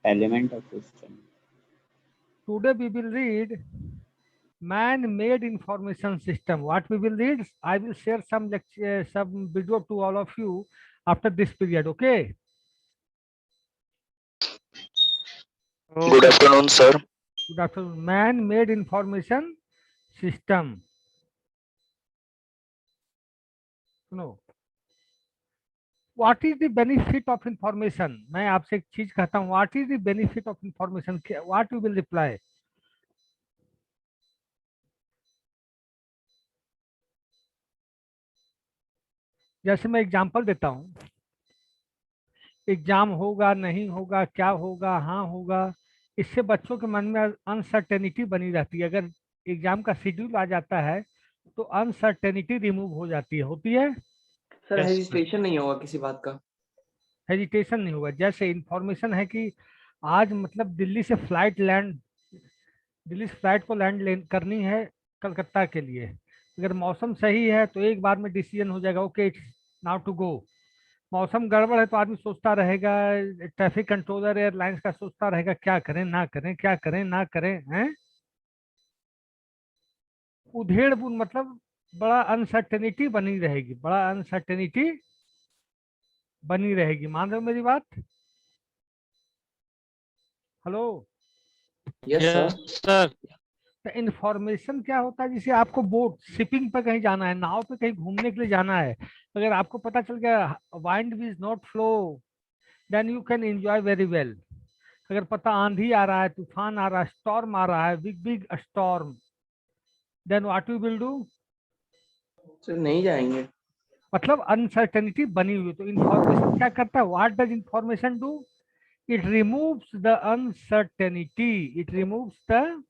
element of system. Today we will read man-made information system. What we will read? I will share some lecture, some video to all of you after this period. Okay. Good afternoon, sir. Good afternoon. Man-made information system. No. What is the benefit of information? मैं आपसे एक चीज कहता हूँ. What is the benefit of information? What you will reply? जैसे मैं example देता हूँ. एग्जाम होगा नहीं होगा, क्या होगा, हाँ होगा, इससे बच्चों के मन में अनसर्टेनिटी बनी रहती है. अगर एग्जाम का शेड्यूल आ जाता है तो अनसर्टेनिटी रिमूव हो जाती है. होती है सर, Yes, हेजिटेशन नहीं होगा किसी बात का. हेजिटेशन नहीं होगा. जैसे इंफॉर्मेशन है कि आज मतलब दिल्ली से फ्लाइट को लैंड करनी है कलकत्ता के लिए. अगर मौसम सही है तो एक बार में डिसीजन हो जाएगा, okay it's now to go. मौसम गड़बड़ है तो आदमी सोचता रहेगा, ट्रैफिक कंट्रोलर एयरलाइंस का सोचता रहेगा क्या करें ना करें, क्या करें ना करें. हैं उधेड़ बुन मतलब बड़ा अनसर्टेनिटी बनी रहेगी, बड़ा अनसर्टेनिटी बनी रहेगी. मान रहे हो मेरी बात? हेलो. Yes sir. सर. तो इन्फॉर्मेशन क्या होता है? जैसे आपको बोट शिपिंग पे कहीं जाना है, नाव पे कहीं घूमने के लिए जाना है, अगर आपको पता चल गया wind is not flow, then you can enjoy very well. अगर पता आंधी आ रहा है, तूफान आ रहा है, स्टॉर्म आ रहा है, big big storm, then what you will do? Sir नहीं जाएंगे. मतलब अनसर्टेनिटी बनी हुई. तो इंफॉर्मेशन क्या करता है? What does information do? It removes the uncertainty. It removes the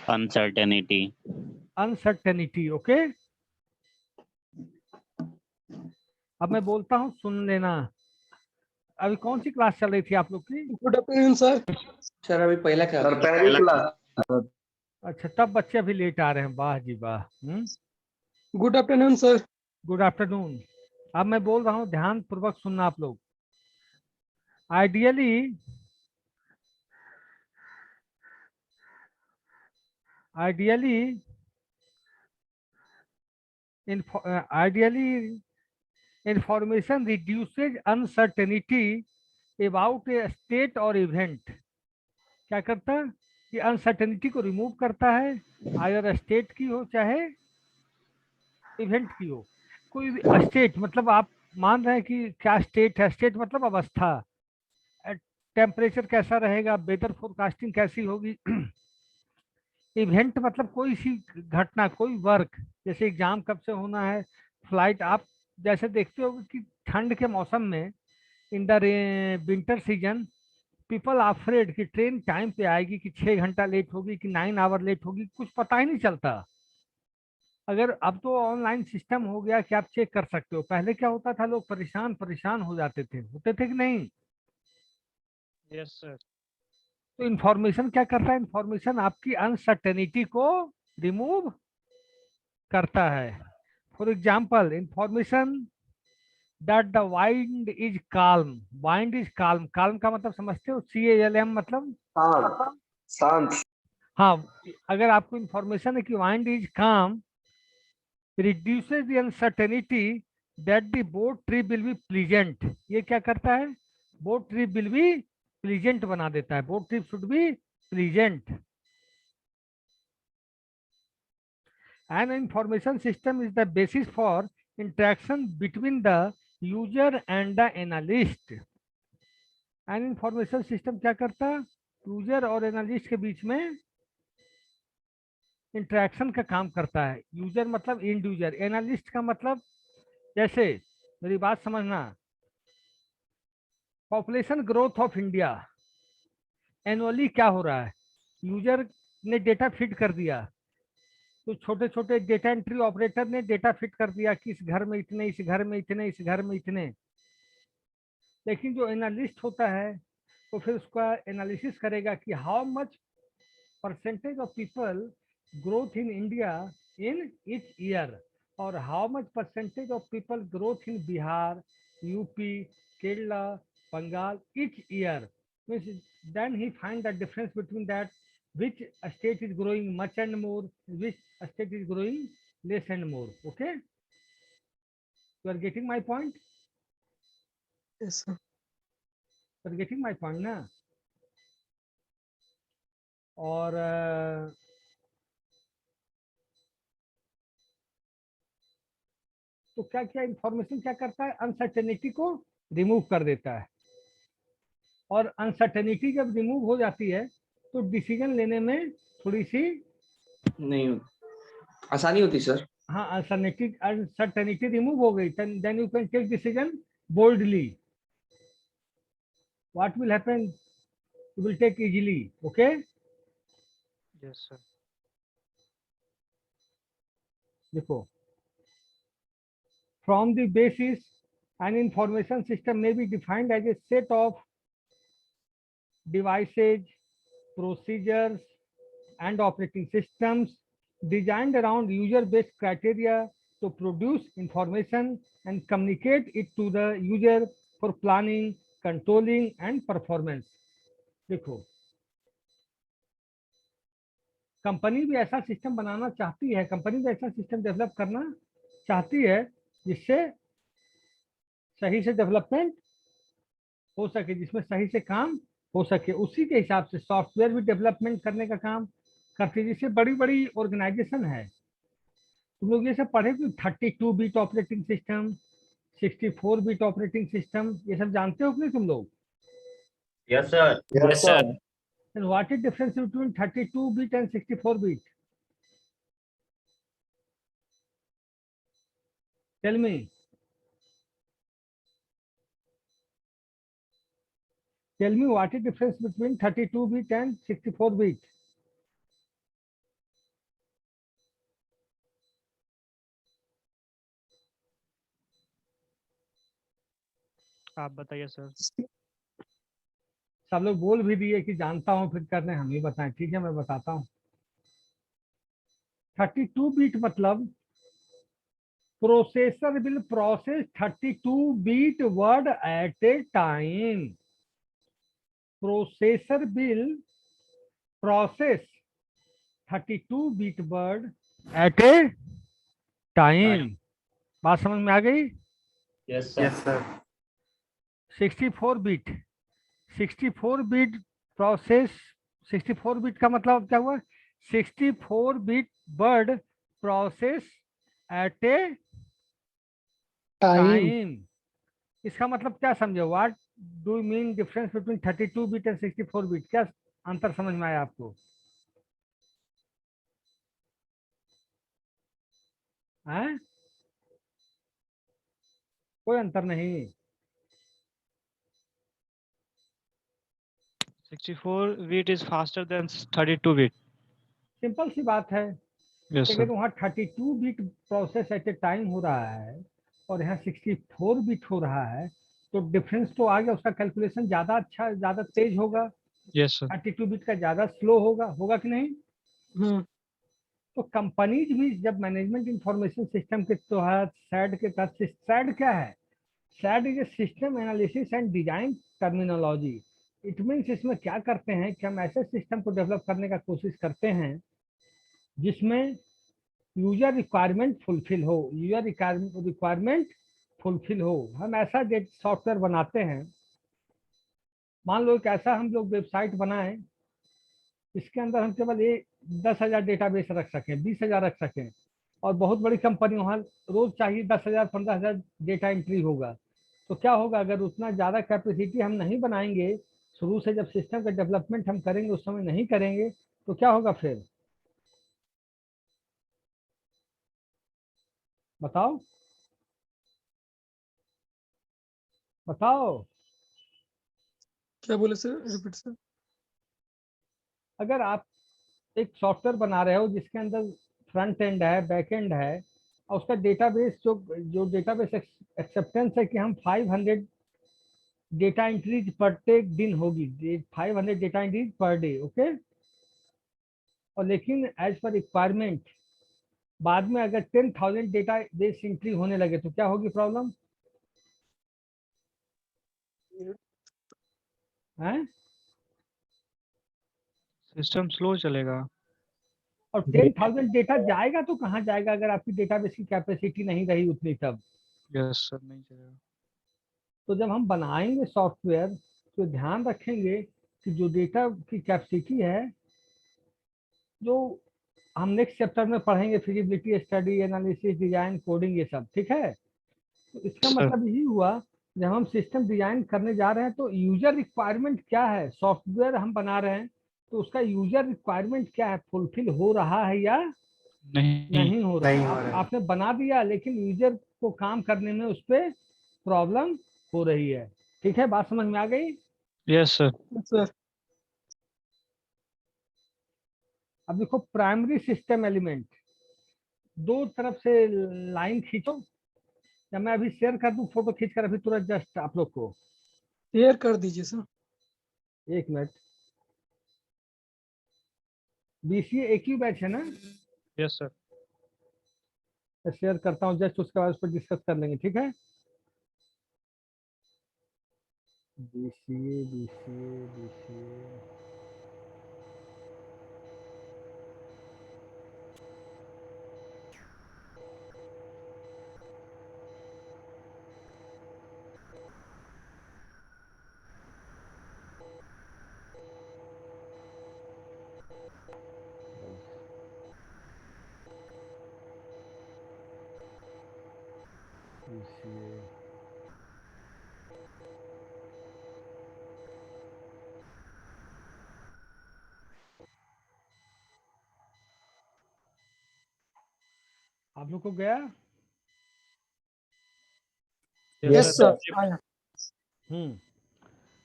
uncertainty. Uncertainty. Okay. अब मैं बोलता हूँ, सुन लेना. अभी कौन सी क्लास चल रही थी आप लोग की? Good afternoon sir. सर अभी पहला क्या? सर पहली क्लास. अच्छा, तब बच्चे अभी लेट आ रहे हैं. वाह जी वाह. Good afternoon sir. Good afternoon. अब मैं बोल रहा हूँ, ध्यान पूर्वक सुनना आप लोग. Ideally ideally ideally information reduces uncertainty about A state और इवेंट. क्या करता है? कि अनसर्टेनिटी को रिमूव करता है, आयर स्टेट की हो चाहे इवेंट की हो. कोई स्टेट मतलब आप मान रहे हैं कि क्या स्टेट है? स्टेट मतलब अवस्था. टेम्परेचर कैसा रहेगा, वेदर फोरकास्टिंग कैसी होगी. इवेंट मतलब कोई सी घटना, कोई वर्क. जैसे एग्जाम कब से होना है, फ्लाइट. आप जैसे देखते हो कि ठंड के मौसम में in the winter season people afraid कि ट्रेन टाइम पे आएगी, कि 6 घंटा लेट होगी, कि 9 आवर लेट होगी, कुछ पता ही नहीं चलता. अगर अब तो ऑनलाइन सिस्टम हो गया कि आप चेक कर सकते हो. पहले क्या होता था, लोग परेशान परेशान हो जाते थे. होते थे कि नहीं? Yes sir. तो इंफॉर्मेशन क्या करता है? इंफॉर्मेशन आपकी अनसर्टेनिटी को रिमूव करता है. For example, information that the wind is calm. Wind is calm. Calm का मतलब समझते हो? CALM मतलब शांत. शांत. हाँ. अगर आपको इंफॉर्मेशन है कि वाइंड इज काम, reduces the uncertainty that the boat trip will be pleasant. ये क्या करता है? boat trip will be pleasant बना देता है. boat trip should be pleasant. An information system is the basis for interaction between the user and the analyst. An information system क्या करता है? यूजर और एनालिस्ट के बीच में इंटरेक्शन का काम करता है. यूजर मतलब इंड यूजर, एनालिस्ट का मतलब, जैसे मेरी बात समझना, population growth of India annually क्या हो रहा है? यूजर ने डेटा फिट कर दिया, तो छोटे छोटे डेटा एंट्री ऑपरेटर ने डेटा फिट कर दिया कि इस घर में इतने, इस घर में इतने, इस घर में इतने. लेकिन जो एनालिस्ट होता है वो फिर उसका एनालिसिस करेगा कि how much percentage of people growth in India in each year, और how much percentage of people growth in Bihar, UP, Kerala, Bengal each year. means then he find the difference between that which state is growing much and more, which state is growing less and more. Okay, you are getting my point? Yes, sir. You are getting my point ना? और तो क्या क्या information क्या करता है, uncertainty को remove कर देता है, और अनसर्टेनिटी जब रिमूव हो जाती है तो डिसीजन लेने में थोड़ी सी नहीं आसानी होती सर। हाँ, अनसर्टेनिटी रिमूव हो गई, then you can take decision boldly. What will happen, you will take easily. Okay, Yes, sir. देखो, from the basis an information system may be defined as a set of devices, procedures and operating systems designed around user-based criteria to produce information and communicate it to the user for planning, controlling and performance. देखो, company भी ऐसा system बनाना चाहती है, company भी ऐसा system develop करना चाहती है जिससे सही से डेवलपमेंट हो सके, जिसमें सही से काम हो सके. उसी के हिसाब से सॉफ्टवेयर भी डेवलपमेंट करने का काम करती है. जिससे बड़ी बड़ी ऑर्गेनाइजेशन है, तुम लोग ये सब पढ़े कि 32 bit operating system, 64 bit operating system, ये सब जानते हो कि नहीं तुम लोग? Yes, sir. Yes, sir. And what is difference between 32 bit and 64 bit? Tell me. Tell me what is difference between 32 bit and 64 bit? आप बताइए सर. सब लोग बोल भी दिए कि जानता हूं, फिर करने हम ही बताएं. ठीक है, मैं बताता हूं. 32 बिट मतलब processor will process 32 bit word at A time. Processor will process 32 bit word at A time. बात समझ में आ गई? Yes, sir. Yes, sir. 64 bit, 64 bit process, 64 bit का मतलब क्या हुआ? 64 bit word process at A time. इसका मतलब क्या समझे? What do you mean difference between 32 bit and 64 bit? क्या अंतर समझ में आया आपको? हैं? कोई अंतर नहीं. 64 bit is faster than 32 bit. Simple सी बात है. Yes, लेकिन sir. वहाँ 32 bit process at A time हो रहा है और यहाँ 64 बिट हो रहा है, तो डिफरेंस तो आ गया. उसका कैलकुलेशन ज्यादा अच्छा, ज्यादा तेज होगा. Yes, sir. 32 बिट का ज्यादा स्लो होगा. होगा कि नहीं? तो कंपनीज भी जब मैनेजमेंट इंफॉर्मेशन सिस्टम के तहत, सैड के तहत, सैड क्या है? Sad is a system analysis and design terminology. It means इसमें क्या करते हैं कि हम ऐसे सिस्टम को डेवलप करने का कोशिश करते हैं जिसमें यूजर रिक्वायरमेंट फुलफिल हो, यूजर रिक्वायरमेंट फुलफिल हो. हम ऐसा सॉफ्टवेयर बनाते हैं, मान लो एक ऐसा हम लोग वेबसाइट बनाएं, इसके अंदर हम केवल 10,000 डेटाबेस रख सकें, 20,000 रख सकें, और बहुत बड़ी कंपनी वहाँ रोज चाहिए 10,000 15,000 डेटा एंट्री होगा. तो क्या होगा? अगर उतना ज़्यादा कैपेसिटी हम नहीं बनाएंगे, शुरू से जब सिस्टम का डेवलपमेंट हम करेंगे उस समय नहीं करेंगे, तो क्या होगा फिर? बताओ बताओ. क्या बोले सर? Repeat sir. अगर आप एक सॉफ्टवेयर बना रहे हो जिसके अंदर फ्रंट एंड है, बैक एंड है, और उसका डेटाबेस जो डेटाबेस एक्सेप्टेंस है कि हम 500 डेटा एंट्रीज प्रत्येक दिन होगी, 500 data entries per day. Okay, और लेकिन एज पर रिक्वायरमेंट बाद में अगर 10,000 डेटा बेस एंट्री होने लगे तो क्या होगी प्रॉब्लम? हैं? सिस्टम स्लो चलेगा। और 10,000 डेटा जाएगा तो कहाँ जाएगा अगर आपकी डेटाबेस की कैपेसिटी नहीं रही उतनी तब। यस सर, नहीं चलेगा। तो जब हम बनाएंगे सॉफ्टवेयर तो ध्यान रखेंगे कि जो डेटा की कैपेसिटी है, जो हम नेक्स्ट चैप्टर में पढ़ेंगे, feasibility study, analysis, design, coding, ये सब, ठीक है। तो इसका सर। मतलब यही हुआ, जब हम सिस्टम डिजाइन करने जा रहे हैं तो यूजर रिक्वायरमेंट क्या है, सॉफ्टवेयर हम बना रहे हैं तो उसका यूजर रिक्वायरमेंट क्या है, फुलफिल हो रहा है या नहीं हो रहा है। आपने बना दिया लेकिन यूजर को काम करने में उस पर प्रॉब्लम हो रही है। ठीक है, बात समझ में आ गई। Yes sir. सर अब देखो, प्राइमरी सिस्टम एलिमेंट, दो तरफ से लाइन खींचो, या मैं अभी शेयर कर दूं फोटो खींच कर अभी तुरंत जस्ट आप लोग को। शेयर कर दीजिए सर। एक मिनट, बीसीए एक ही बैच है ना। Yes sir. मैं शेयर करता हूँ जस्ट, उसके बाद उस पर डिस्कस कर लेंगे, ठीक है। बीसीए बीसीए बीसीए बीसीए आप लोग को गया। यस सर आया।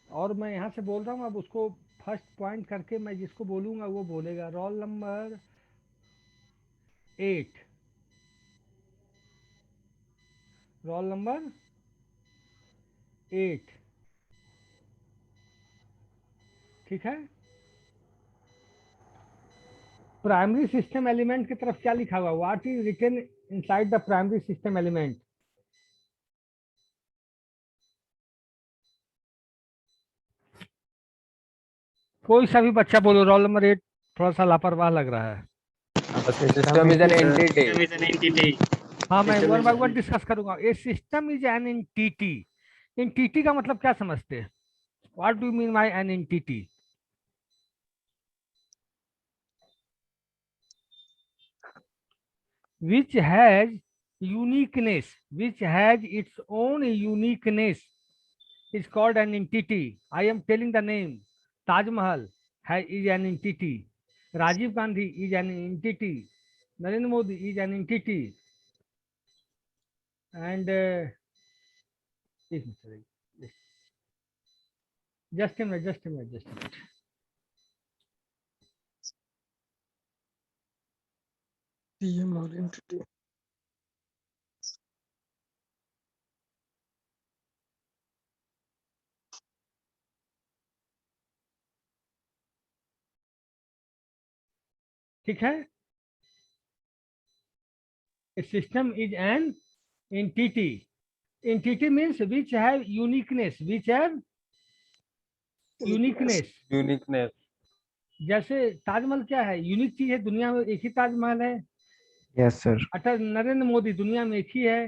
और मैं यहाँ से बोल रहा हूँ, अब उसको फर्स्ट पॉइंट करके मैं जिसको बोलूंगा वो बोलेगा। रोल नंबर 8, रोल नंबर 8, ठीक है। प्राइमरी सिस्टम एलिमेंट की तरफ क्या लिखा हुआ, what is written inside the primary system element. कोई सा भी बच्चा बोलो, रोल नंबर 8 थोड़ा सा लापरवाह लग रहा है। System is an entity. हाँ, मैं System one is by an one discuss करूंगा। A system is an entity. Entity का मतलब क्या समझते हैं, what do mean by an entity. which has uniqueness, which has its own uniqueness, is called an entity. I am telling the name. Taj Mahal is an entity. Rajiv Gandhi is an entity. Narendra Modi is an entity. And just a minute. TM और entity. ठीक है। A system is an entity. Entity means which have uniqueness, which have uniqueness. जैसे ताजमहल क्या है, unique चीज है, दुनिया में एक ही ताजमहल है। Yes, sir. अटल नरेंद्र मोदी दुनिया में एक ही है।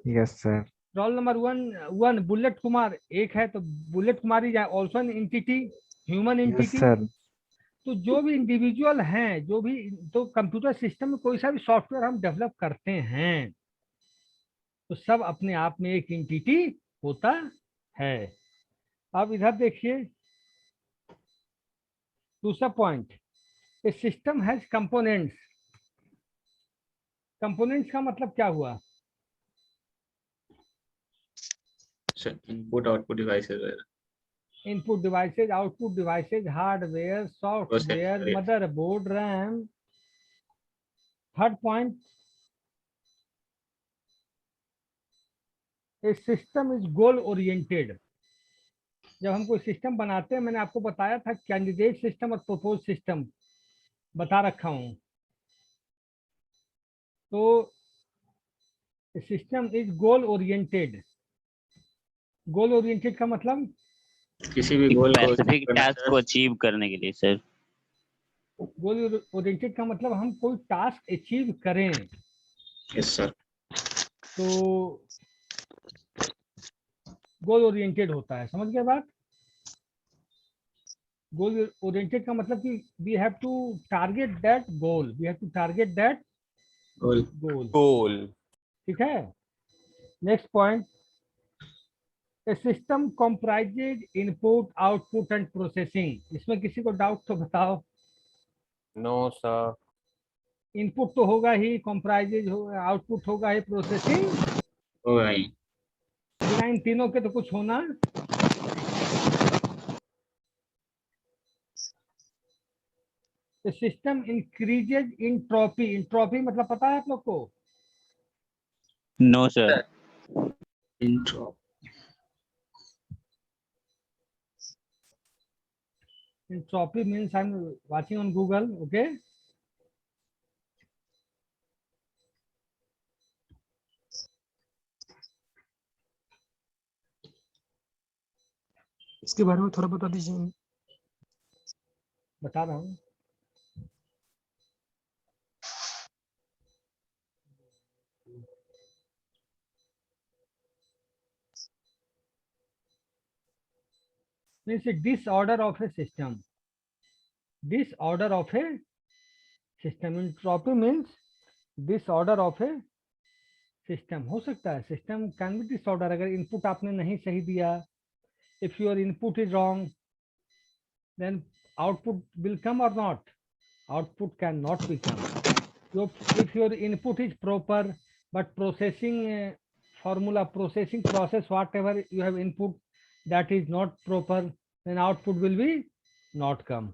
Yes, sir. Roll number 1 bullet Kumar एक है, तो bullet Kumar is also an entity, human Yes, entity. sir. तो जो भी इंडिविजुअल हैं, जो भी, तो कंप्यूटर सिस्टम में कोई सा भी सॉफ्टवेयर हम डेवलप करते हैं तो सब अपने आप में एक एंटिटी होता है। अब इधर देखिए, दूसरा point, a system has components. Components का मतलब क्या हुआ, इनपुट आउटपुट डिवाइसेस वगैरह। Input devices, output devices, hardware, software, Processor, yes. Motherboard, RAM. Third point, a system is goal oriented. जब हम कोई सिस्टम बनाते हैं, मैंने आपको बताया था कैंडिडेट सिस्टम और प्रपोज सिस्टम बता रखा हूं। तो system is goal oriented. Goal oriented का मतलब किसी भी गोल को स्पेसिफिक टास्क को अचीव करने के लिए सर। गोल ओरिएंटेड का मतलब हम कोई टास्क अचीव करें, यस सर। तो गोल ओरिएंटेड होता है। समझ गए बात? गोल ओरिएंटेड का मतलब कि we have to target that goal, we have to target that goal. Goal. Goal. ठीक है। Next point, a system comprises input output and processing. इसमें किसी को डाउट तो बताओ। No sir. इनपुट तो होगा ही, कंप्राइजेज होगा, आउटपुट होगा ही, प्रोसेसिंग, होगा ही। बिना इन तीनों के तो कुछ होना। System increases entropy. इंट्रोपी मतलब पता है आप लोग को? No, sir. Intro. Entropy means I'm watching on Google. Okay. इसके बारे में थोड़ा बता दीजिए। बता रहा हूँ। Means a disorder of a system. Disorder of a system. Entropy means disorder of a system. हो सकता है system can be disorder अगर input आपने नहीं सही दिया. If your input is wrong, then output will come or not? Output cannot become. So if your input is proper, but processing formula, processing process, whatever you have input that is not proper, then output will be not come.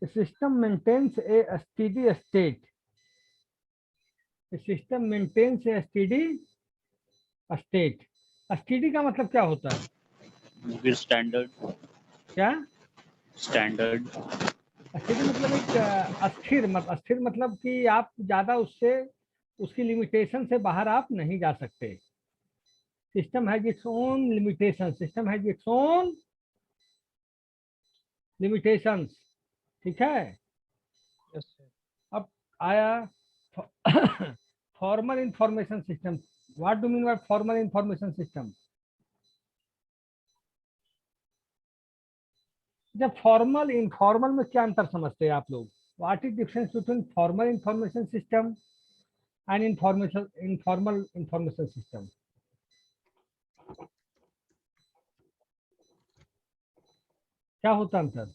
The system maintains a steady state. The system maintains a steady state. Steady का मतलब क्या होता है? With standard. क्या? Standard. स्थिर मतलब एक अस्थिर मतलब कि आप ज्यादा उससे उसकी लिमिटेशन से बाहर आप नहीं जा सकते। System has its own limitation, system has its own limitations. ठीक है। Yes sir. अब आया formal information system. What do mean bye formal information system? जब फॉर्मल इनफॉर्मल में क्या अंतर समझते हैं आप लोग? What is difference between formal information system and informal information system? क्या होता है अंतर?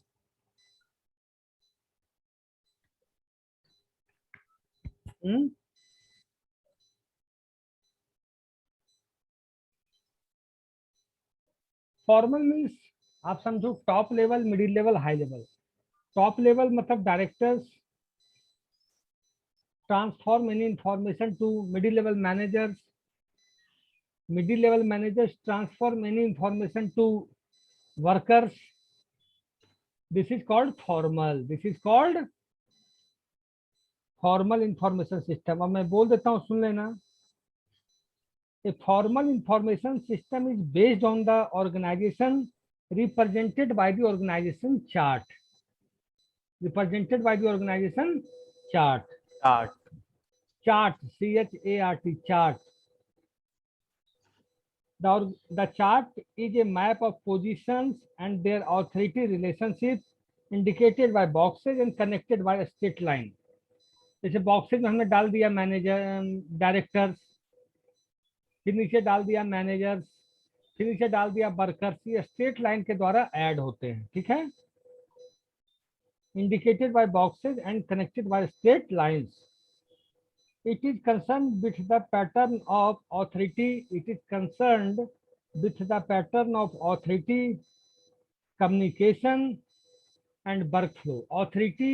फॉर्मल मीन्स आप समझो top level, middle level, high level. Top level मतलब directors transform any information to middle level managers, middle level managers transform any information to workers. This is called formal. This is called formal information system. अब मैं बोल देता हूँ, सुन लेना। A formal information system is based on the organization represented by the organization chart. Represented by the organization chart. Chart. C-H-A-R-T. Chart. The chart is a map of positions and their authority relationships indicated by boxes and connected by a straight line. जैसे boxes में हमने डाल दिया manager, directors, फिर नीचे डाल दिया managers, फिर नीचे डाल दिया वर्कर्स। ये स्ट्रेट लाइन के द्वारा ऐड होते हैं। ठीक है। Indicated by boxes and connected by straight lines. It is concerned with the pattern of authority. It is concerned with the pattern of authority, communication, and workflow. Authority,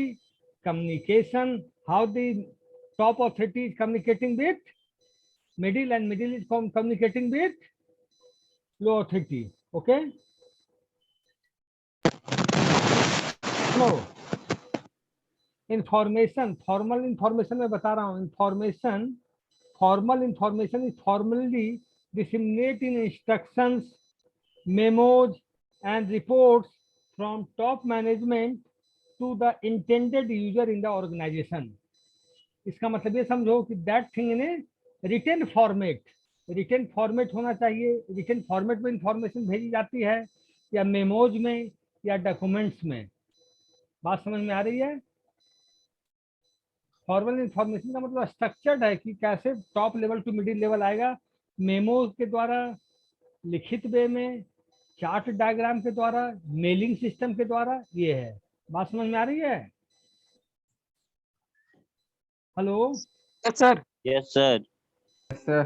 communication, how the top authority is communicating with middle, and middle is communicating with low authority. Okay. So, information, formal information में बता रहा हूँ। Information, formal information is formally disseminate in instructions, memos and reports from top management to the intended user in the organization. इसका मतलब ये समझो कि that thing in a written format, written format होना चाहिए. written format में information भेजी जाती है या मेमोज में या डॉक्यूमेंट्स में. बात समझ में आ रही है? फॉर्मल इंफॉर्मेशन का मतलब स्ट्रक्चर्ड है कि कैसे top level to middle level आएगा, मेमो के द्वारा, लिखित वे में, चार्ट डायग्राम के द्वारा, मेलिंग सिस्टम के द्वारा. ये है. बात समझ में आ रही है? Hello. Yes, sir. Yes, sir. Yes, sir.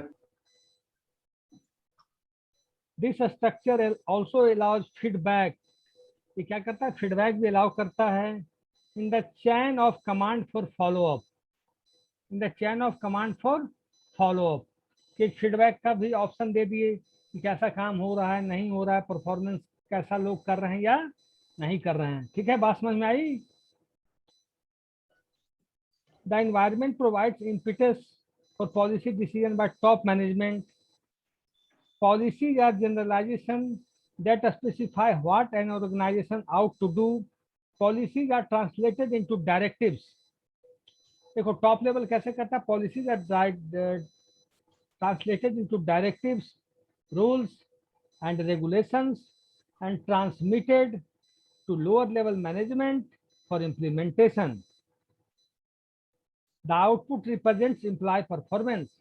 This structure also allows feedback. ये क्या करता है? फीडबैक भी अलाउ करता है in the chain of command for follow up. In the chain of command for follow up कि फीडबैक का भी ऑप्शन दे दिए कि कैसा काम हो रहा है, नहीं हो रहा है, परफॉर्मेंस कैसा लोग कर रहे हैं या नहीं कर रहे हैं. ठीक है, बात समझ में आई? The environment provides impetus for policy decision by top management. Policies are generalization that specify what an organization ought to do. Policies are translated into directives. देखो टॉप लेवल कैसे करता है? Policies are translated into directives, rules and regulations and transmitted to lower level management for implementation. The output represents employee performance.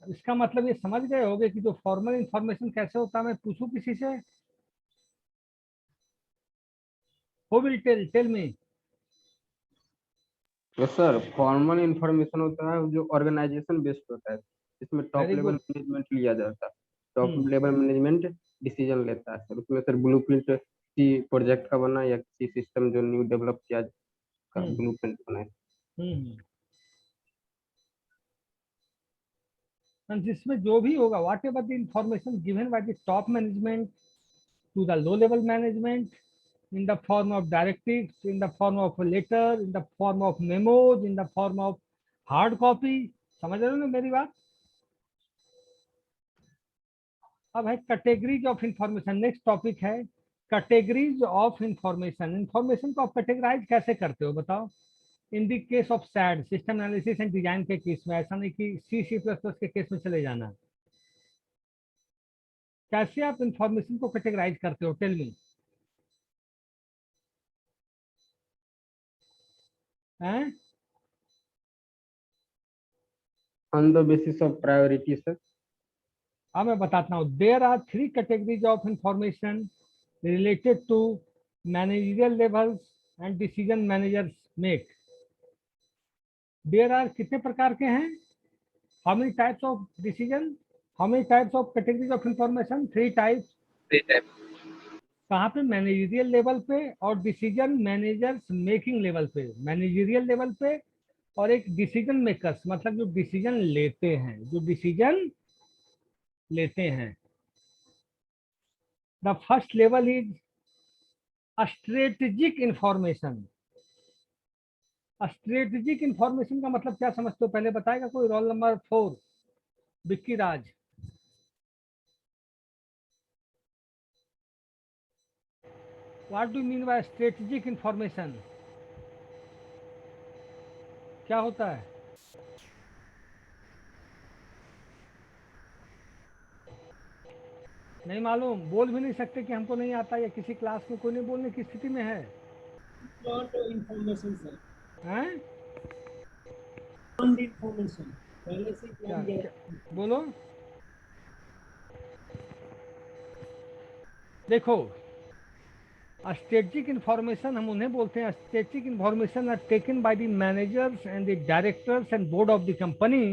इसका मतलब ये समझ गए होंगे कि जो फॉर्मल इंफॉर्मेशन कैसे होता है. मैं पूछूं किसी से? Who will tell me? Yes sir. Formal information होता है जो ऑर्गेनाइजेशन बेस्ड होता है, इसमें top Very level good. Management लिया जाता है. टॉप हम्म. लेवल मैनेजमेंट डिसीजन लेता है सर. उसमें सर ब्लूप्रिंट किसी प्रोजेक्ट का बना या किसी सिस्टम जो न्यू डेवलप किया का हम्म. ब्लूप्रिंट बनाए. हम्म. And जिसमें जो भी होगा, whatever the information given by the top management to the low level management in the form of directives, in the form of a letter, in the form of memos, in the form of hard copy. समझ रहे हो ना मेरी बात? अब है categories of information. Next topic है categories of information. Information को आप कैटेगराइज कैसे करते हो बताओ? In the case of sad system analysis and design के केस में, ऐसा नहीं कि C++ के केस में चले जाना. कैसे आप इंफॉर्मेशन को कैटेगराइज करते हो? Tell me. हैं? On the basis of priority sir. अब मैं बताता हूँ. There are 3 categories of information related to managerial levels and decision managers make. There are कितने प्रकार के हैं? How many types of decision? How many types of categories of information? 3 types. कहाँ पे? मैनेजरियल लेवल पे और डिसीजन मैनेजर्स मेकिंग लेवल पे. Managerial level पे और एक डिसीजन मेकर्स, मतलब जो डिसीजन लेते हैं, जो डिसीजन लेते हैं. The first level is strategic information. Strategic information का मतलब क्या समझते हो? पहले बताएगा कोई? Role number 4 Vicky Raj. What do mean bye strategic information? क्या होता है? नहीं मालूम? बोल भी नहीं सकते कि हमको नहीं आता, या किसी क्लास में कोई नहीं बोलने की स्थिति में है? Not information, sir. हैं? On the information. पहले से क्या, plan क्या? बोलो. देखो, स्ट्रेटेजिक इंफॉर्मेशन हम उन्हें बोलते हैं. Strategic information are taken by the managers and the directors and board of the company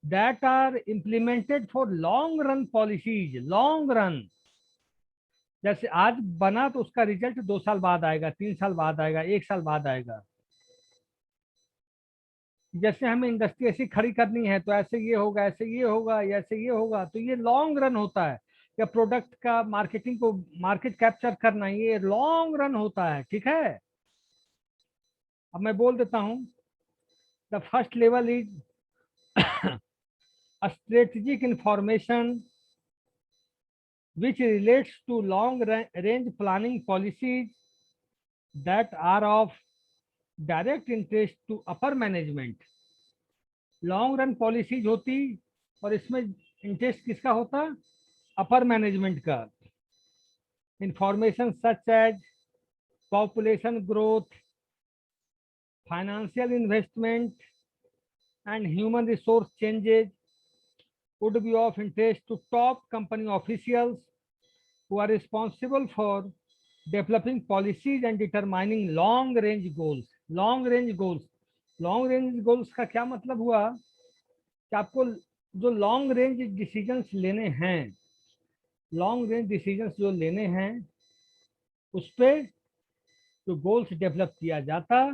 that are implemented for long run policies. long run. जैसे आज बना तो उसका रिजल्ट 2 साल बाद आएगा, 3 साल बाद आएगा, 1 साल बाद आएगा. जैसे हमें इंडस्ट्री ऐसी खड़ी करनी है तो ऐसे ये होगा, ऐसे ये होगा, ऐसे ये होगा. तो ये लॉन्ग रन होता है. या प्रोडक्ट का मार्केटिंग को मार्केट कैप्चर करना, ये लॉन्ग रन होता है. ठीक है. अब मैं बोल देता हूं. The first level is strategic information which relates to long range planning policies that are of direct interest to upper management. Long run policies होती और इसमें इंटरेस्ट किसका होता? अपर मैनेजमेंट का. Information such as population growth, financial investment and human resource changes would be of interest to top company officials who are responsible for developing policies and determining long range goals. long range goals का क्या मतलब हुआ कि आपको जो long range decisions लेने हैं, जो लेने हैं उस पे जो गोल्स डेवलप किया जाता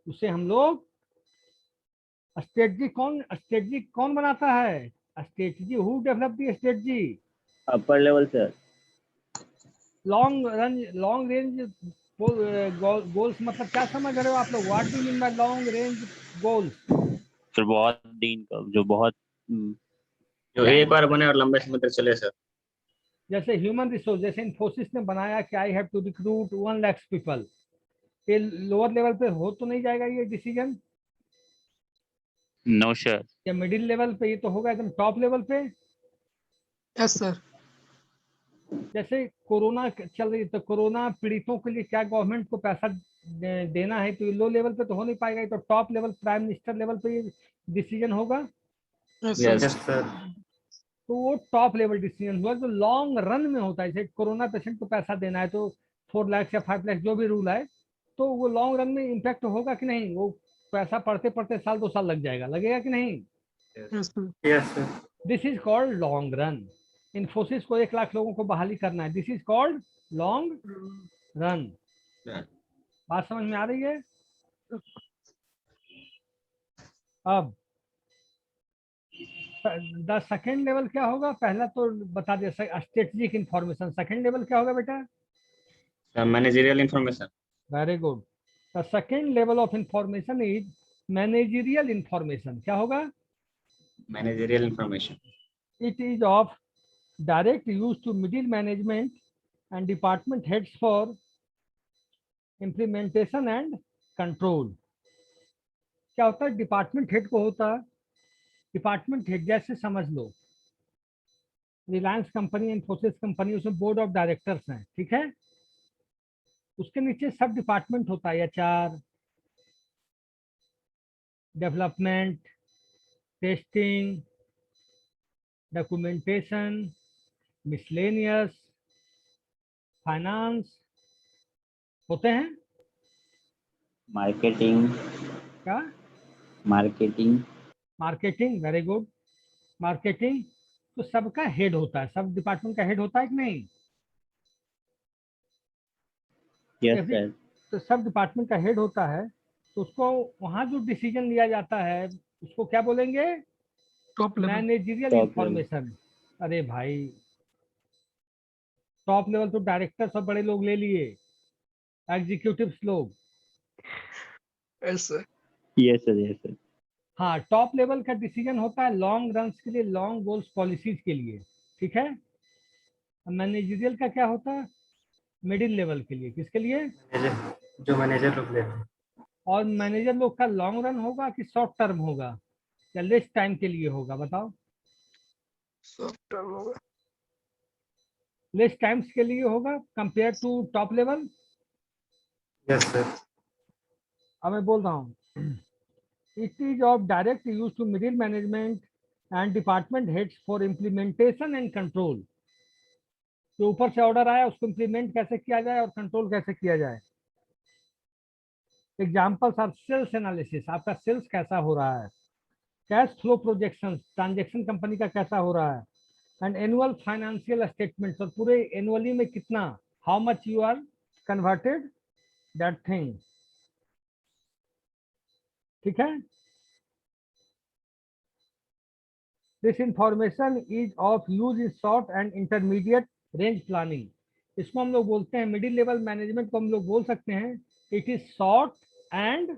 उसे हम लोग स्ट्रेटजी कौन बनाता है? Strategy who develop the strategy? Upper level sir. Long range goals मतलब क्या समझ रहे हो आप लोग? What do mean bye long range goals? Sir बहुत दिन का, जो बहुत जो एक बार बने और लंबे समय तक चले सर. जैसे ह्यूमन रिसोर्स, जैसे इन्फोसिस ने बनाया कि I have to recruit 1 lakh people, ये लोअर लेवल पे हो तो नहीं जाएगा ये डिसीजन? No sir. या मिडिल लेवल पे? ये तो होगा एकदम टॉप लेवल पे. Yes sir. जैसे कोरोना चल रही तो कोरोना पीड़ितों के लिए क्या गवर्नमेंट को पैसा देना है, तो लो लेवल पे तो हो नहीं पाएगा, तो top level prime minister level पे ये डिसीजन होगा. Yes yes sir. सर. तो वो टॉप लेवल डिसीजन हुआ जो लॉन्ग रन में होता है. जैसे कोरोना पेशेंट को पैसा देना है तो 4 लाख या 5 लाख जो भी रूल है, तो वो लॉन्ग रन में इम्पैक्ट होगा कि नहीं? वो पैसा पढ़ते पढ़ते साल 2 साल लग जाएगा, लगेगा कि नहीं? Yes sir. Yes sir. This is called long run. Infosys को 1 लाख लोगों को बहाली करना है, this is called long run. बात समझ में आ रही है? अब द सेकेंड लेवल क्या होगा? पहला तो बता दिया स्ट्रेटेजिक इंफॉर्मेशन. सेकेंड लेवल क्या होगा बेटा? Managerial information. Very good. The second level of information is managerial information. क्या होगा? Managerial information. It is of direct use to middle management and department heads for implementation and control. क्या होता है? Department head को होता है. Department head जैसे समझ लो रिलायंस कंपनी, इन्फोसिस कंपनी, उसमें बोर्ड ऑफ डायरेक्टर्स हैं, ठीक है? उसके नीचे सब डिपार्टमेंट होता है, HR, development, testing, documentation, miscellaneous, finance होते हैं. मार्केटिंग. क्या? मार्केटिंग. Very good. मार्केटिंग तो सबका हेड होता है, सब डिपार्टमेंट का हेड होता है कि नहीं? Yes sir. तो सब डिपार्टमेंट का हेड होता है, तो उसको वहां जो डिसीजन लिया जाता है उसको क्या बोलेंगे? Top level. Managerial Top information. अरे भाई, टॉप लेवल तो डायरेक्टर सब बड़े लोग ले लिए, एग्जीक्यूटिव्स लोग. Yes sir. Yes sir. Yes sir. हाँ, टॉप लेवल का डिसीजन होता है लॉन्ग रन के लिए, लॉन्ग गोल्स पॉलिसीज के लिए, ठीक है? मैनेजरियल का क्या होता है? मिडिल लेवल के लिए. किसके लिए? जो मैनेजर लोग लेते हैं. और मैनेजर लोग का लॉन्ग रन होगा कि शॉर्ट टर्म होगा या लेस टाइम के लिए होगा? बताओ. शॉर्ट टर्म होगा. लेस टाइम्स के लिए होगा compare to top level. Yes sir. अब मैं बोल रहा हूँ it is of direct use to middle management and department heads for implementation and control. जो ऊपर से ऑर्डर आया उसको इम्प्लीमेंट कैसे किया जाए और कंट्रोल कैसे किया जाए. एग्जाम्पल्स आर सेल्स एनालिसिस, आपका सेल्स कैसा हो रहा है, cash flow projection, transaction company का कैसा हो रहा है, एंड एनुअल फाइनेंशियल स्टेटमेंट्स, और पूरे एनुअली में कितना, how much you are converted that thing. ठीक है? This information is of use in short and intermediate range planning. इसको हम लोग बोलते हैं मिडिल लेवल मैनेजमेंट को हम लोग बोल सकते हैं it is short and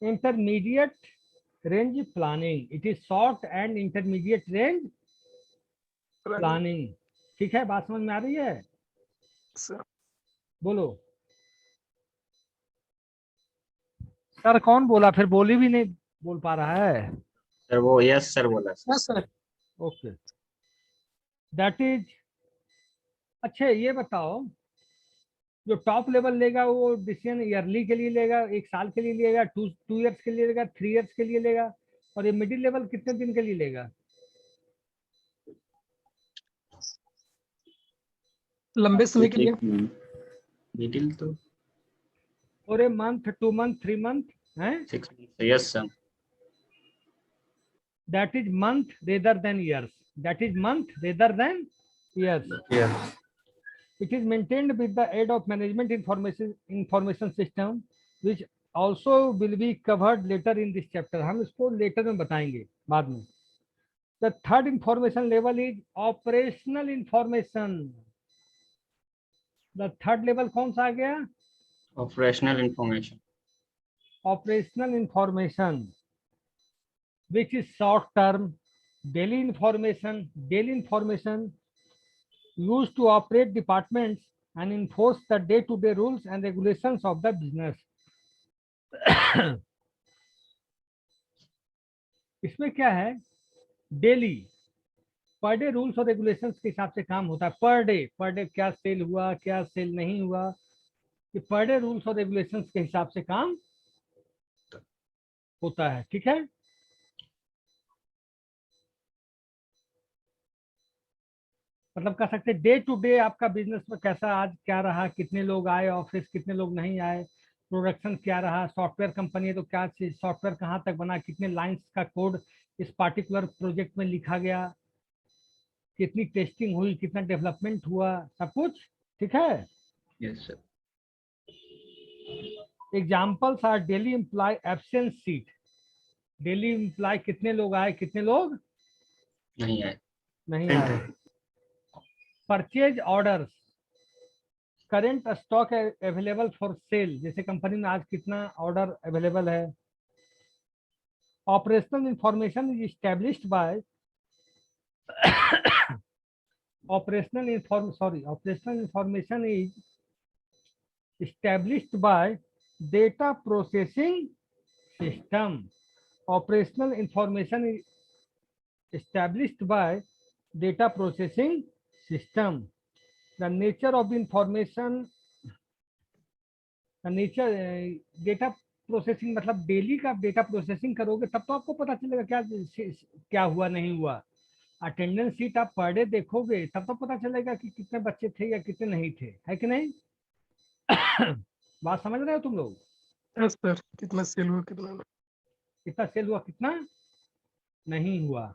intermediate range planning. It is short and intermediate range planning. ठीक है, बात समझ में आ रही है? सर बोलो सर। कौन बोला? फिर बोली भी नहीं बोल पा रहा है। सर वो यस सर बोला सर। हाँ सर ओके, दैट इज। अच्छा ये बताओ, जो टॉप लेवल लेगा वो डिसीजन ईयरली के लिए लेगा, 1 साल के लिए लेगा, 2 ईयर्स के लिए लेगा, 3 ईयर्स के लिए लेगा, और ये मिडिल लेवल कितने दिन के लिए लेगा? लंबे समय के लिए। डिटेल तो और ए मंथ, 2 मंथ, 3 मंथ है? 6 months yes sir. That is month rather than years. That is month rather than years. Yes. It is maintained with the aid of management information system, which also will be covered later in this chapter. हम इसको later में बताएंगे, बाद में। The third information level is operational information. The third level कौन सा आ गया? Operational information. Operational information, which is short term, daily information used to operate departments and enforce the day-to-day rules and regulations of the business. इसमें क्या है? Daily per day rules और regulations के हिसाब से काम होता है। पर डे क्या सेल हुआ, क्या सेल नहीं हुआ, कि पर डे रूल्स और रेगुलेशंस के हिसाब से काम होता है। ठीक है, मतलब कह सकते हैं डे टू डे आपका बिजनेस में कैसा आज क्या रहा, कितने लोग आए ऑफिस, कितने लोग नहीं आए, प्रोडक्शन क्या रहा, सॉफ्टवेयर कंपनी है तो क्या चीज, सॉफ्टवेयर कहाँ तक बना, कितने लाइंस का कोड इस पार्टिकुलर प्रोजेक्ट में लिखा गया, कितनी टेस्टिंग हुई, कितना डेवलपमेंट हुआ, सब कुछ। ठीक है, yes sir. Examples are daily employ absence sheet. Daily employ कितने लोग आए, कितने लोग नहीं आए। नहीं आए। Purchase orders, current stock available for sale, जैसे कंपनी में आज कितना ऑर्डर अवेलेबल है। Operational information is established by operational information is established by data processing system. Operational information is established by data processing system. The nature of the information, data processing मतलब daily का data processing करोगे तब तो आपको पता चलेगा क्या क्या हुआ नहीं हुआ। अटेंडेंस शीट आप पर डे देखोगे तब तो पता चलेगा कि कितने बच्चे थे या कितने नहीं थे, है कि नहीं? बात समझ रहे हो तुम लोग? यस सर, कितना सेल हुआ कितना नहीं। कितना सेल हुआ, कितना नहीं हुआ।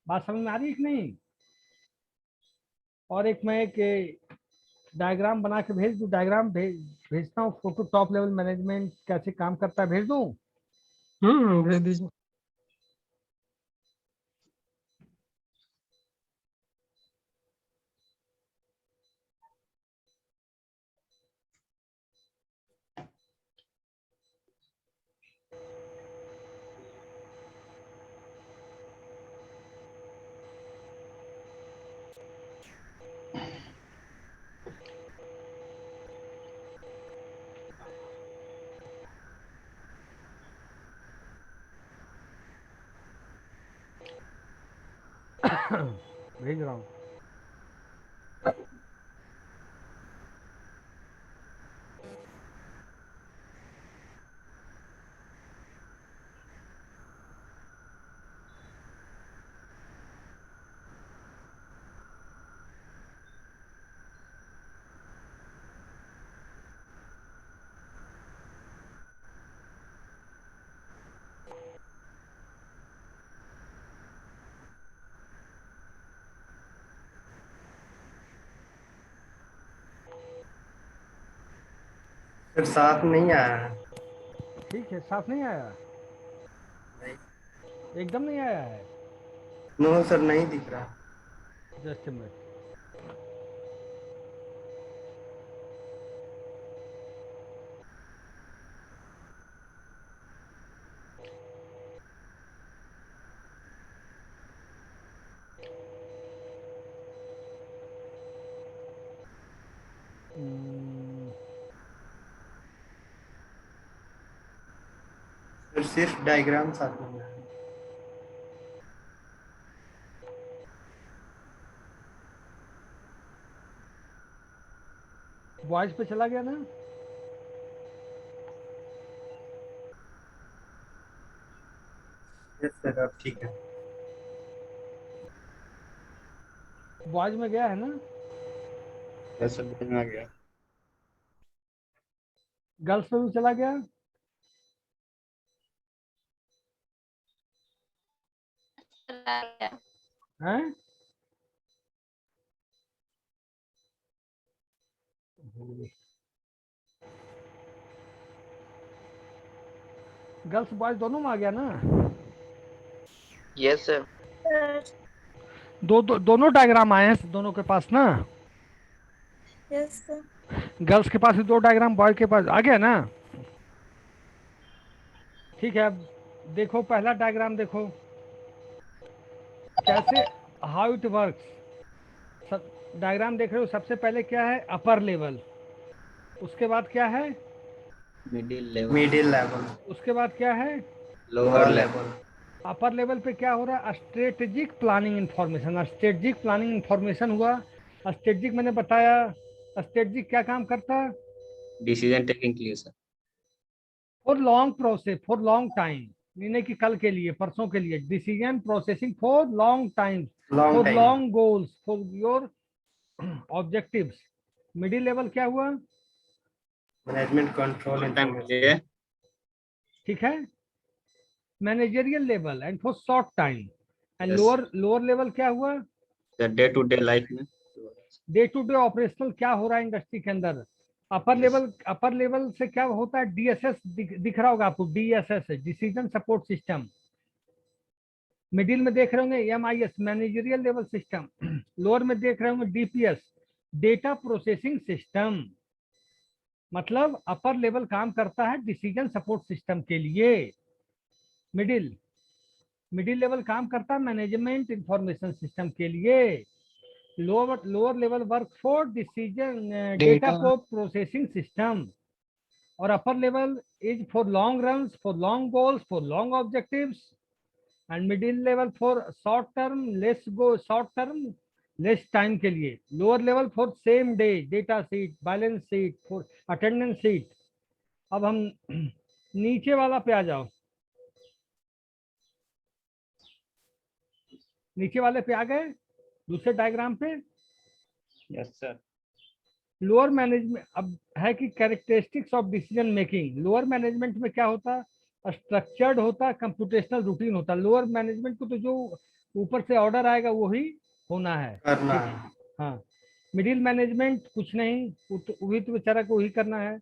बात समझ में आ रही है कि नहीं? और एक मैं एक डायग्राम बना के भेज दूं, डायग्राम भेजता हूँ, फोटो टॉप लेवल मैनेजमेंट कैसे काम करता है, भेज दूं? भेज दीजिए। भेज रहा हूँ। फिर साफ नहीं आया है। ठीक है, साफ नहीं आया, एकदम नहीं आया है। नो सर, नहीं दिख रहा। Just a minute. तो सिर्फ डायग्राम साथ में है। बॉयज पे चला गया ना? यस सर, अब ठीक है। बॉयज में गया है ना? यस सर, समझ में आ गया। गर्ल्स पे भी चला गया? हैं? गर्ल्स बॉयज दोनों में आ गया ना? Yes sir. दोनों डायग्राम आए हैं दोनों के पास ना? Yes sir. गर्ल्स के पास भी 2 डायग्राम, बॉय के पास आ गया ना? ठीक है, अब देखो पहला डायग्राम देखो कैसे, हाउ इट वर्क्स। डायग्राम देख रहे हो, सबसे पहले क्या है? अपर लेवल, उसके बाद क्या है? Middle level. मिडिल लेवल, उसके बाद क्या है? Lower level. अपर लेवल पे क्या हो रहा है? Strategic planning information. Strategic planning information हुआ। स्ट्रेटेजिक मैंने बताया, स्ट्रेटेजिक क्या काम करता है? डिसीजन टेकिंग के लिए sir. For long process, for long time, यानी कि कल के लिए, परसों के लिए। Decision processing for long time, for long goals, for your objectives. Middle level क्या हुआ? मैनेजमेंट कंट्रोल टाइम के लिए। ठीक है, managerial level and for short time. And Yes. Lower level क्या हुआ? डे टू डे लाइफ में। डे टू डे ऑपरेशनल क्या हो रहा है इंडस्ट्री के अंदर। अपर लेवल से क्या होता है? डीएसएस दिख रहा होगा आपको, DSS decision support system. Middle में देख रहे होंगे MIS, managerial level system. Lower में देख रहे होंगे डीपीएस, डेटा प्रोसेसिंग सिस्टम। मतलब अपर लेवल काम करता है डिसीजन सपोर्ट सिस्टम के लिए। मिडिल लेवल काम करता है मैनेजमेंट इंफॉर्मेशन सिस्टम के लिए। Lower level work for decision data processing system. और upper level is for long runs, for long goals, for long objectives. And middle level for short term, less time के लिए। Lower level for same day data sheet, balance sheet, for attendance sheet. अब हम नीचे वाला पे आ जाओ, नीचे वाले पे आ गए, दूसरे डायग्राम पे। Yes sir. लोअर मैनेजमेंट अब है कि characteristics of decision making. Lower management में क्या होता है? स्ट्रक्चर्ड होता, कंप्यूटेशनल रूटीन होता। लोअर मैनेजमेंट को तो जो ऊपर से ऑर्डर आएगा वही होना है, करना है। हाँ। मिडिल मैनेजमेंट कुछ नहीं, वही तो बेचारा को वही करना है।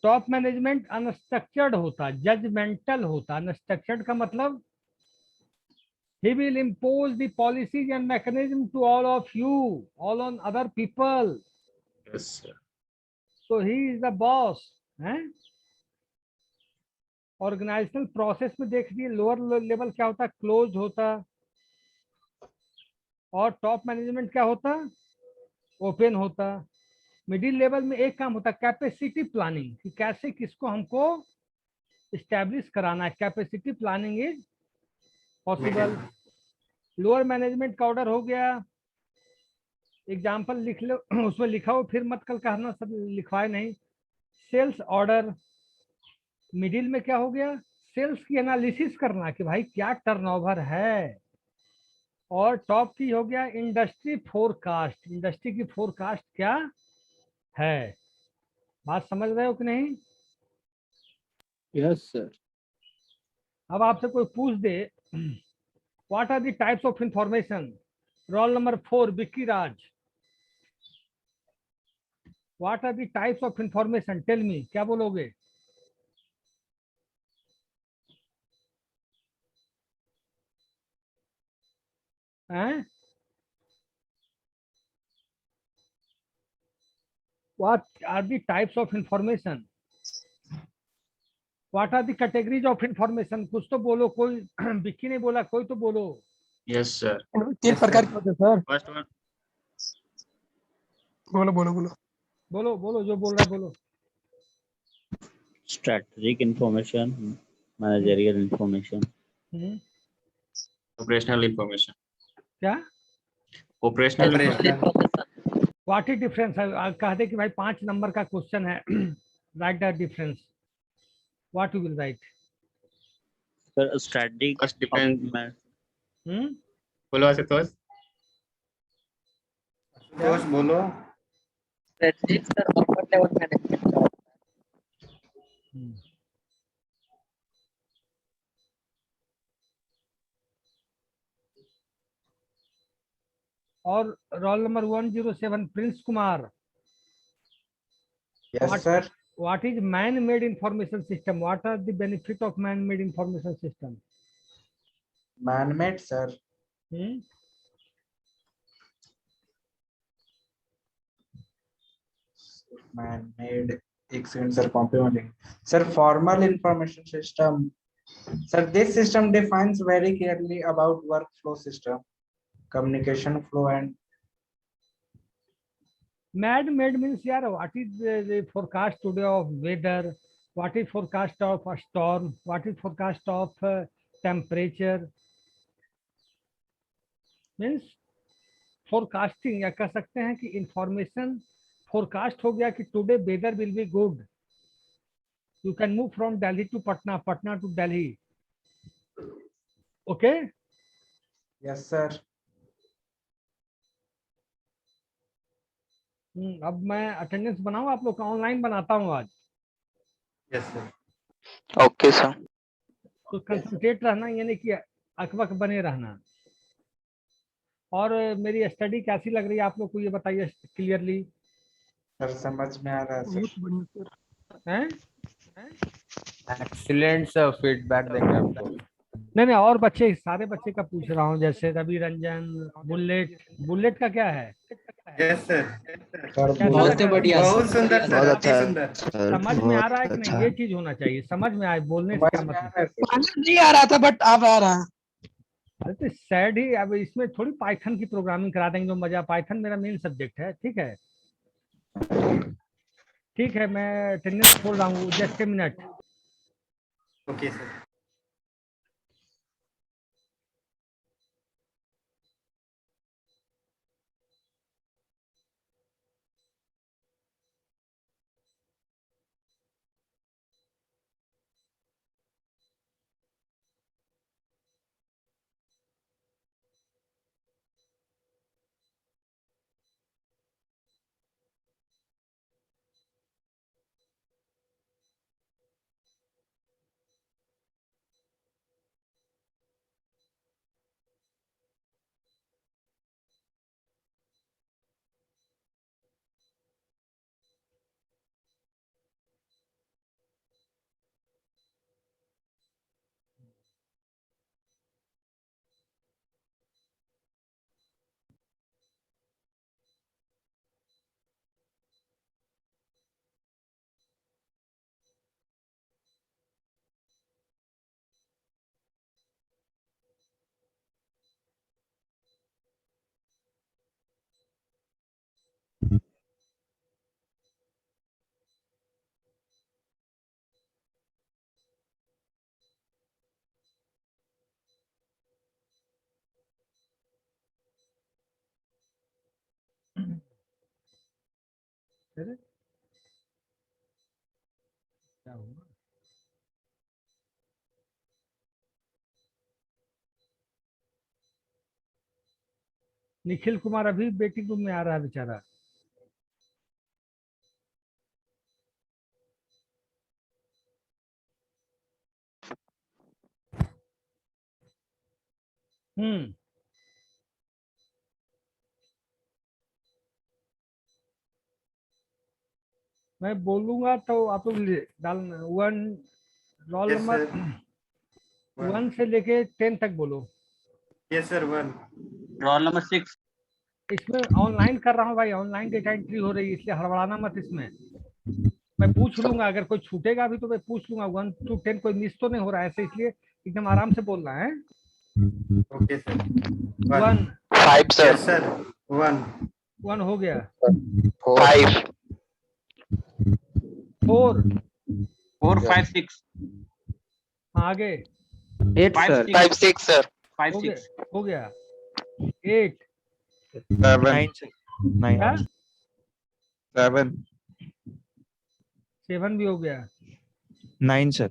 टॉप मैनेजमेंट अनस्ट्रक्चर्ड होता, जजमेंटल होता। अनस्ट्रक्चर्ड का मतलब he will impose the policies and mechanism to all of you, all on other people. Yes sir. So he is the boss, हैं? ऑर्गेनाइजेशनल प्रोसेस में देख लीजिए, लोअर लेवल क्या होता? क्लोज होता। और टॉप मैनेजमेंट क्या होता? ओपन होता। मिडिल लेवल में एक काम होता, कैपेसिटी प्लानिंग, कि कैसे किसको हमको इस्टेब्लिश कराना है। Capacity planning is possible. Lower management का ऑर्डर हो गया, एग्जाम्पल लिख लो, उसमें लिखा हो, फिर मत कल कहना सब लिखवाए नहीं। Sales order. मिडिल में क्या हो गया? सेल्स की एनालिसिस करना कि भाई क्या टर्नओवर है। और टॉप की हो गया इंडस्ट्री फोरकास्ट, इंडस्ट्री की फोरकास्ट क्या है। बात समझ रहे हो कि नहीं? Yes sir. अब आपसे कोई पूछ दे what are the types of information, roll number 4 Vicky Raj, what are the types of information, tell me, क्या बोलोगे? हैं? What are the types of information? What are the categories of information? कुछ तो बोलो, कोई विक्की ने बोला, कोई तो बोलो। Yes sir. 3 प्रकार के होते हैं सर। First one. बोलो बोलो बोलो। बोलो बोलो, जो बोल रहा है बोलो। स्ट्रेटेजिक इंफॉर्मेशन, मैनेजरियल इंफॉर्मेशन, हम्म, ऑपरेशनल इंफॉर्मेशन, क्या ऑपरेशनल व्हाट इज डिफरेंस है? कह दे कि भाई 5 नंबर का क्वेश्चन है, right the difference, what you will write? Sir static First depend- हम्म, बोलो आशुतोष। आशुतोष बोलो। और roll number 107 Prince Kumar, Yes What- sir. what is man-made information system? What are the benefit of man-made information system? Man-made sir. Hmm? Man-made एक second sir complimenting. Sir formal information system. Sir this system defines very clearly about workflow system, communication flow and Man-made means यार what is the forecast today of weather? What is forecast of a storm? What is forecast of temperature? Means forecasting, या कह सकते हैं कि information forecast हो गया कि today weather will be good. You can move from Delhi to Patna, Patna to Delhi. Okay? yes sir. अब मैं अटेंडेंस बनाऊं आप लोग का? ऑनलाइन बनाता हूं आज। Yes sir. Okay sir. तो कंसंट्रेट रहना, यानी कि अकबक बने रहना। और मेरी स्टडी कैसी लग रही है आप लोग को, ये बताइए क्लियरली। सर समझ में आ रहा है सर। बहुत बढ़िया सर। हैं? एक्सीलेंट सर, फीडबैक देंगे आपको। नहीं, और बच्चे, सारे बच्चे का पूछ रहा हूँ, जैसे रवि रंजन, बुलेट का क्या है? Yes sir. बहुत बढ़िया, बहुत सुंदर सर, बहुत अति अच्छा सुंदर। समझ में आ रहा है कि नहीं? ये चीज होना चाहिए, समझ में आए, बोलने से क्या समझ में आ मतलब। रहा है सर। नहीं आ रहा था बट अब आ रहा है। अरे तो सैड ही, अब इसमें थोड़ी पाइथन की प्रोग्रामिंग करा देंगे जो मजा। पाइथन मेरा मेन सब्जेक्ट है, ठीक है। ठीक है, मैं अटेंडेंस खोल रहा हूँ, just a minute. Okay sir. क्या हुआ? निखिल कुमार अभी वेटिंग रूम में आ रहा है बेचारा। मैं बोलूंगा तो आप लोग डालना। Role Yes, number sir. 1 से लेके 10 तक बोलो। Yes sir, 1. Roll number 6। इसमें ऑनलाइन कर रहा हूँ भाई, ऑनलाइन डेटा एंट्री हो रही है, इसलिए हड़बड़ाना मत इसमें। मैं पूछ लूंगा, अगर कोई छूटेगा भी तो मैं पूछ लूंगा। 1 to 10 कोई मिस तो नहीं हो रहा है ऐसे, इसलिए एकदम आराम से बोलना है। Okay sir. 1 5 sir. Yes sir, 1. 1 हो गया। 5 4 4 5 6। आगे 8 sir. 5 6 sir. हो गया, हो गया 8 9 sir. 9 क्या 7 7 भी हो गया, 9 sir.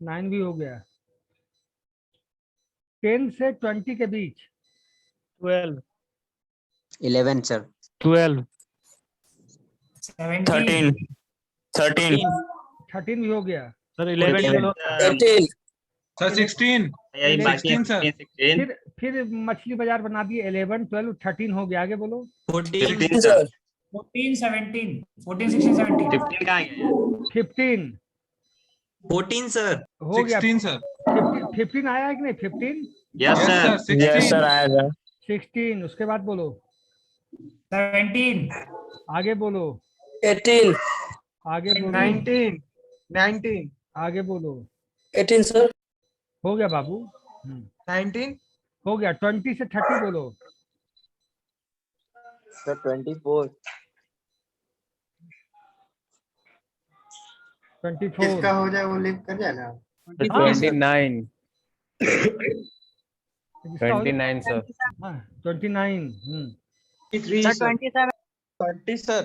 9 भी हो गया। 10 से 20 के बीच 12 11 sir 12 13 13 13 भी हो गया। सर 11 12 सर 16 यही बाकी है 16 sir 16 फिर मछली बाजार बना दिए, 11 12 13 हो गया। आगे बोलो 14 sir 14 17 14 16 17 15 कहाँ गया 15 14 sir हो गया। 16 sir 15 आया है कि नहीं? 15 yes yes sir sir 16 आएगा 16 उसके बाद बोलो 17 आगे बोलो 18 आगे बोलो 19 आगे बोलो 18 सर हो गया बाबू। 19 हो गया। 20 से 30 बोलो sir 24 24 हो जाए वो लिख कर जाना 29 जिसका हो जाए- 29 sir. हाँ 29 sir 30 sir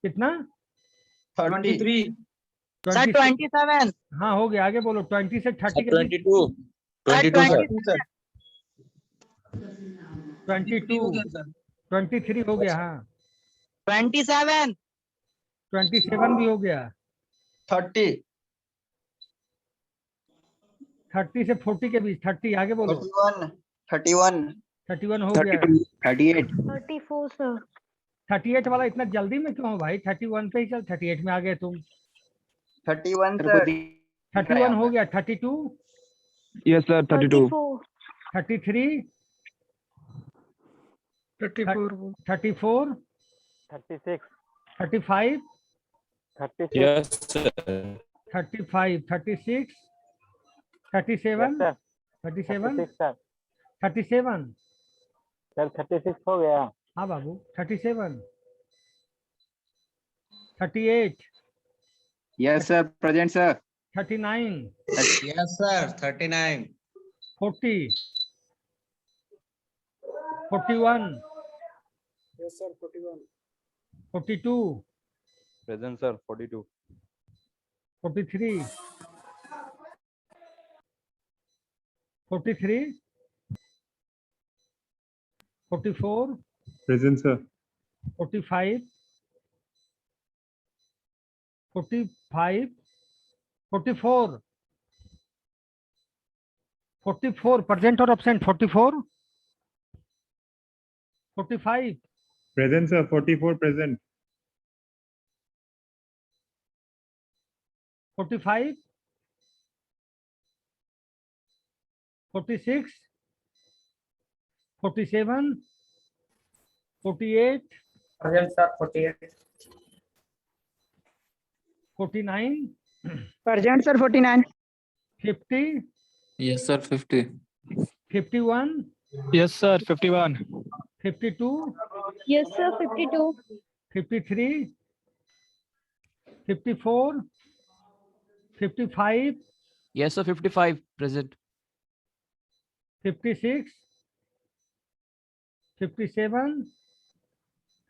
कितना 23 20 27 हाँ हो गया। आगे बोलो 20 से 30 के बीच 22 sir. 22 23 हो गया। हाँ 27 27 भी हो गया। 30 30 से 40 के बीच 30 आगे बोलो 31 31 हो गया। 38 34 sir 38 वाला इतना जल्दी में क्यों हो भाई? 31 पे ही चल, 38 में आ गए तुम। 31 sir 31 हो गया। 32 yes sir 32 33 34 34 36 35 yes sir 35 36 37 37 37 sir 36 हो गया। हाँ बाबू 37 38 Yes sir, present sir. 39 yes sir 39 40 41 yes sir 41 42 present sir 42 43 43 44 present sir 45 45 44 44 present or absent 44 45 present sir 44 present 45 46 47 48 present sir 48 49 present sir 49 50 yes sir 50 51 yes sir 51 52 yes sir 52 53 54 55 yes sir 55 present 56 57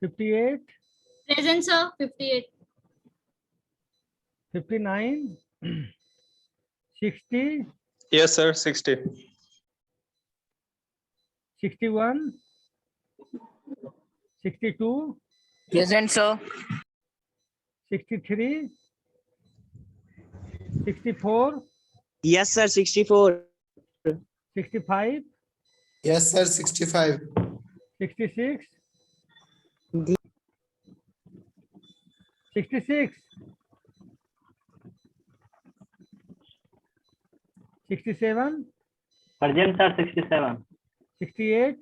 58 present sir 58 59 60 yes sir 60 61 62 present sir 63 64 yes sir 64 65 yes sir 65 66 66 67 Present sir 67. 68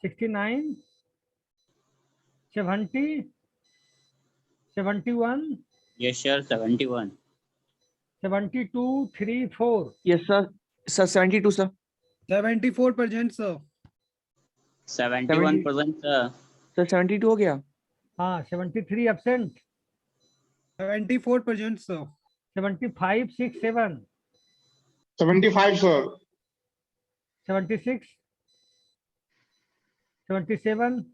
69 70 71 yes sir 71 72 3 4 yes sir sir 72 sir 74 present sir 71% sir sir 72 हो गया हाँ 73 absent 74 present sir 75, 6, 7, 75, sir. 76, 77,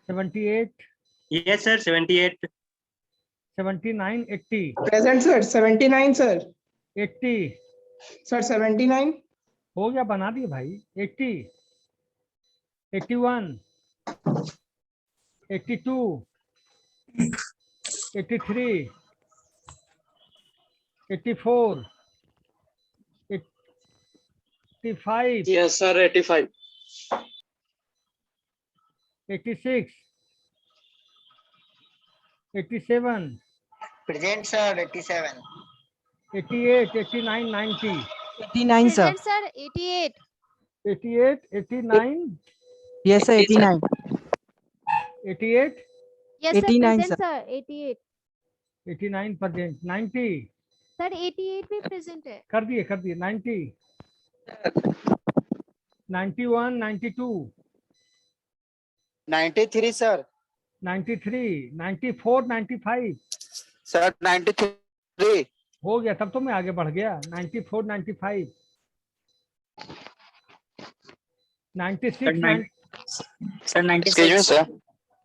78, Yes, sir. 78. 79, 80, Present, sir. 79, sir. 80 Sir, 79. हो गया, बना दिए भाई। 80, 81, 82, 83, 84, 85, Yes, sir. 85. 86, 87, Present, sir. 87. 88, 89, 90, 89, sir. Present, sir. 88. 88, 89, Yes, sir. 89. 88, Yes, sir. 89, Present, sir. sir. 88. 89 present, 90 Sir, 88 भी present है. कर दिए 90, 91, 92, 93, sir. 93, 94, 95 Sir, 93. हो गया, तब तो मैं आगे बढ़ गया। 94, 95, 96, Sir, 96. Excuse me, sir.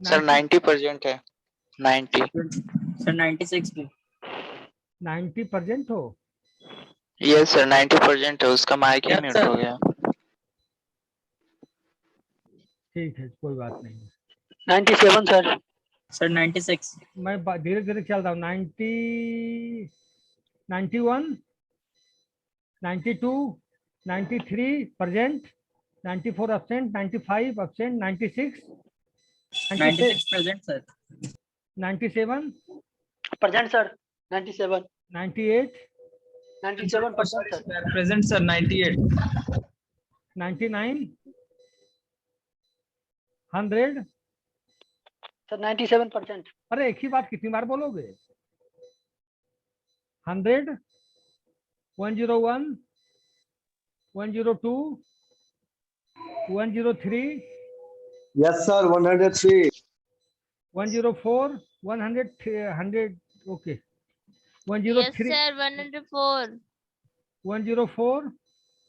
Sir, 90, 90% है. 90. Sir, 96. 90% हो। Yes, sir. 90% है. उसका माइक ही Yes, म्यूट sir. हो गया. ठीक है, कोई बात नहीं। 97, sir. Sir, 96. मैं धीरे धीरे चल रहा हूँ। 90, 91, 92, 93 present, 94 absent, 95 absent, 96, 96 present, sir. 97, Present, sir. 97. 98, 97%, sir. Present, sir. 98. 99, 100। Sir, 97%. अरे एक ही बात कितनी बार बोलोगे? 100, 101, 102, 103, Yes, sir. 103. 104, 100, okay, 103, sir. 104. 104,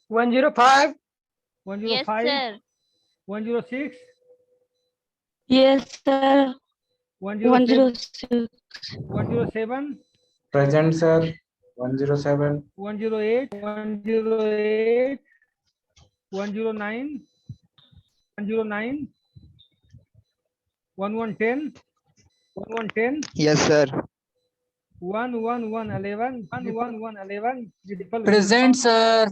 105. 105, 106, Yes, sir. 107, 107, Present, sir. 107. 108, 108, 109, 109, 1110, 1110, Yes, sir. 11111, 11111, Present, sir.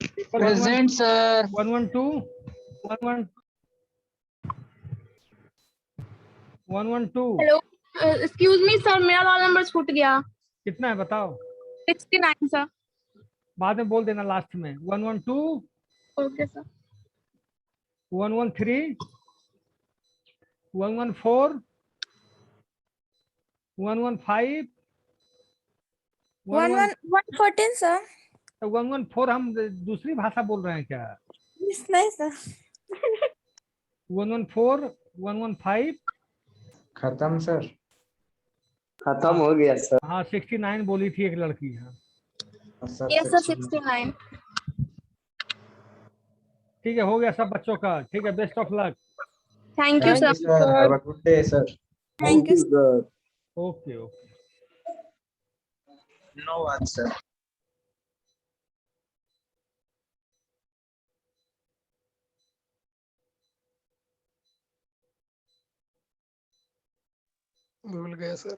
triple Present, sir. 112, 112, Hello. Excuse me, sir. मेरा roll number छूट गया. कितना है बताओ? 69, sir. बाद में बोल देना लास्ट में। 112, Okay, sir. 113, 114, 115, 114, sir. 114 हम दूसरी भाषा बोल रहे हैं क्या? नहीं, sir. 114, 115, खत्म, सर. खत्म हो गया सर। हाँ 69 बोली थी एक लड़की। हाँ Yes, sir. 69. ठीक है, हो गया सब बच्चों का। ठीक है, best of luck. Thank you, Thank sir. you, sir. Have a good day, sir. Thank you, sir. Okay okay. No answer. भूल गया सर।